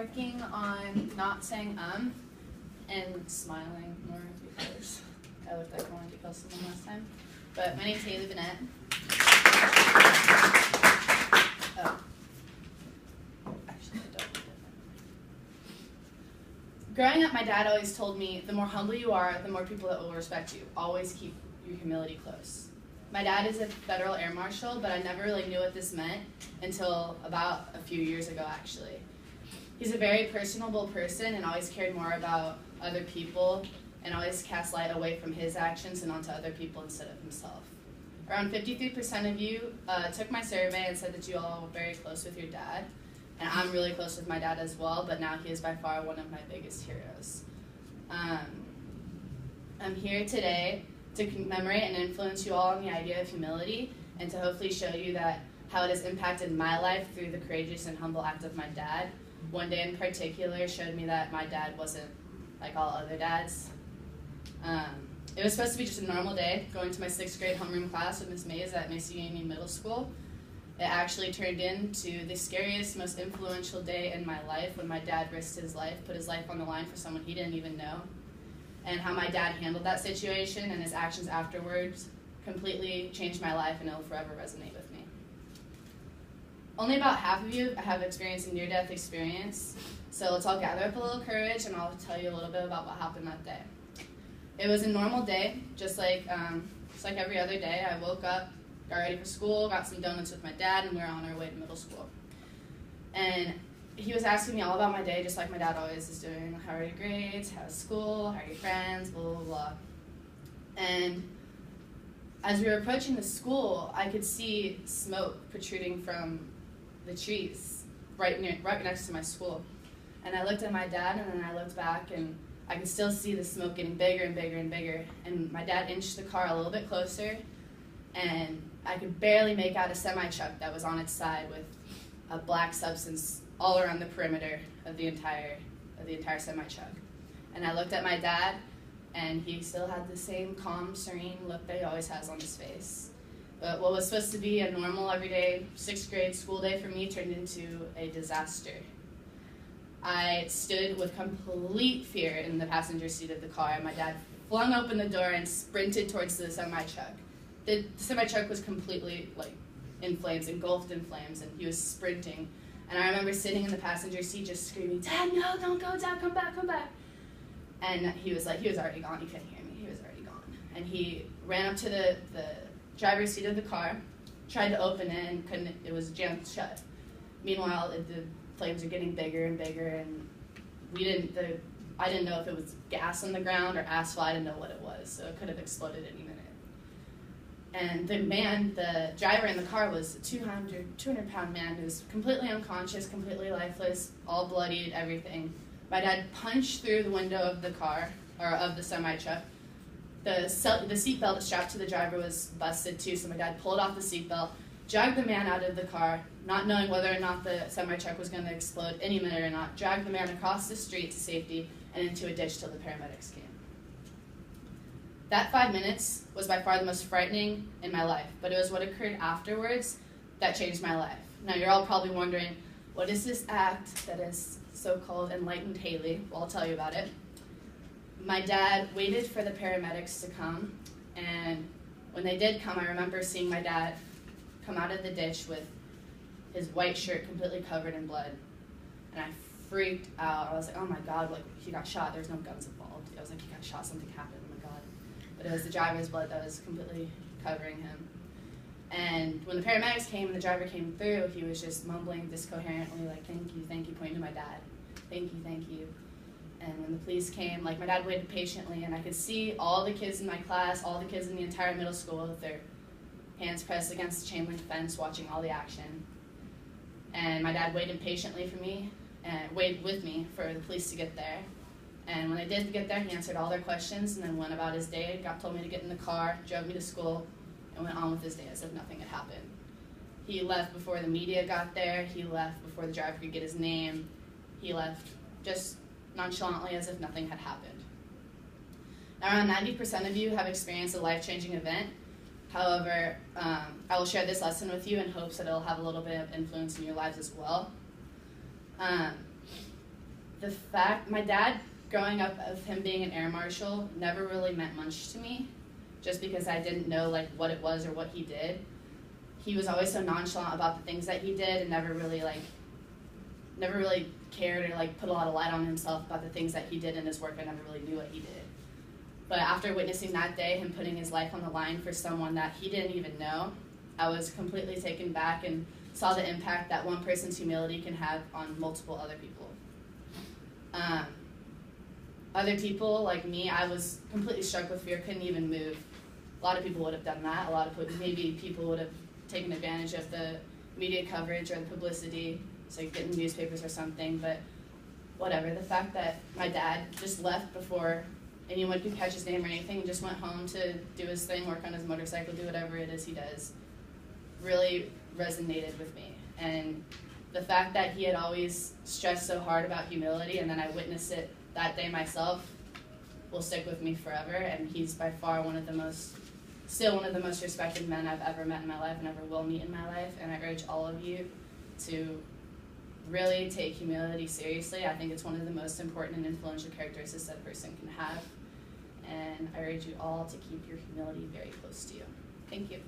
Working on not saying and smiling more because I looked like I wanted to kill someone last time. But my name's Binnette. Oh. Actually, I don't need it. Growing up, my dad always told me, the more humble you are, the more people that will respect you. Always keep your humility close. My dad is a federal air marshal, but I never really knew what this meant until about a few years ago, actually. He's a very personable person and always cared more about other people and always cast light away from his actions and onto other people instead of himself. Around 53% of you took my survey and said that you all were very close with your dad. And I'm really close with my dad as well, but now he is by far one of my biggest heroes. I'm here today to commemorate and influence you all on the idea of humility and to hopefully show you that how it has impacted my life through the courageous and humble act of my dad. One day in particular showed me that my dad wasn't like all other dads. It was supposed to be just a normal day, going to my 6th grade homeroom class with Miss Mays at Macy Union Middle School. It actually turned into the scariest, most influential day in my life when my dad risked his life, put his life on the line for someone he didn't even know. And how my dad handled that situation and his actions afterwards completely changed my life and it'll forever resonate with me. Only about half of you have experienced a near-death experience, so let's all gather up a little courage and I'll tell you a little bit about what happened that day. It was a normal day, just like every other day. I woke up, got ready for school, got some donuts with my dad, and we were on our way to middle school. And he was asking me all about my day, just like my dad always is doing. How are your grades? How's school? How are your friends? Blah, blah, blah. And as we were approaching the school, I could see smoke protruding from the trees right next to my school. And I looked at my dad, and then I looked back, and I could still see the smoke getting bigger and bigger and bigger. And my dad inched the car a little bit closer, and I could barely make out a semi-truck that was on its side with a black substance all around the perimeter of the entire semi-truck. And I looked at my dad, and he still had the same calm, serene look that he always has on his face. But what was supposed to be a normal, everyday 6th grade school day for me turned into a disaster. I stood with complete fear in the passenger seat of the car, and my dad flung open the door and sprinted towards the semi-truck. The semi-truck was completely in flames, engulfed in flames, and he was sprinting. And I remember sitting in the passenger seat just screaming, "Dad, no, don't go, Dad, come back, come back." And he was already gone, he couldn't hear me, he was already gone. And he ran up to the driver's seat of the car, tried to open it, and couldn't, it was jammed shut. Meanwhile, the flames were getting bigger and bigger, and I didn't know if it was gas on the ground or asphalt, I didn't know what it was, so it could have exploded any minute. And the driver in the car was a 200-pound man who was completely unconscious, completely lifeless, all bloodied, everything. My dad punched through the window of the car, or of the semi-truck. The seatbelt strapped to the driver was busted too, so my dad pulled off the seatbelt, dragged the man out of the car, not knowing whether or not the semi-truck was going to explode any minute or not, dragged the man across the street to safety and into a ditch till the paramedics came. That 5 minutes was by far the most frightening in my life, but it was what occurred afterwards that changed my life. Now you're all probably wondering, what is this act that is so-called enlightened Haley? Well, I'll tell you about it. My dad waited for the paramedics to come, and when they did come, I remember seeing my dad come out of the ditch with his white shirt completely covered in blood, and I freaked out. I was like, oh my God, he got shot, there's no guns involved. I was like, he got shot, something happened, oh my God. But it was the driver's blood that was completely covering him. And when the paramedics came and the driver came through, he was just mumbling discoherently, like, thank you, pointing to my dad. Thank you. And when the police came, my dad waited patiently, and I could see all the kids in my class, all the kids in the entire middle school with their hands pressed against the chain link fence, watching all the action. And my dad waited patiently for me, and waited with me for the police to get there. And when they did get there, he answered all their questions and then went about his day, told me to get in the car, drove me to school, and went on with his day as if nothing had happened. He left before the media got there. He left before the driver could get his name. He left just nonchalantly as if nothing had happened. Now, around 90% of you have experienced a life-changing event. However, I will share this lesson with you in hopes that it will have a little bit of influence in your lives as well. my dad, growing up of him being an air marshal, never really meant much to me, just because I didn't know like what it was or what he did. He was always so nonchalant about the things that he did, and never really cared or like put a lot of light on himself about the things that he did in his work. I never really knew what he did. But after witnessing that day, him putting his life on the line for someone that he didn't even know, I was completely taken back and saw the impact that one person's humility can have on multiple other people. Other people, like me, I was completely struck with fear, couldn't even move. A lot of people would have done that. Maybe people would have taken advantage of the media coverage or the publicity, so getting newspapers or something, but whatever. The fact that my dad just left before anyone could catch his name or anything, just went home to do his thing, work on his motorcycle, do whatever it is he does, really resonated with me. And the fact that he had always stressed so hard about humility, and then I witnessed it that day myself, will stick with me forever. And he's by far still one of the most respected men I've ever met in my life and ever will meet in my life. And I urge all of you to really take humility seriously. I think it's one of the most important and influential characteristics that a person can have. And I urge you all to keep your humility very close to you. Thank you.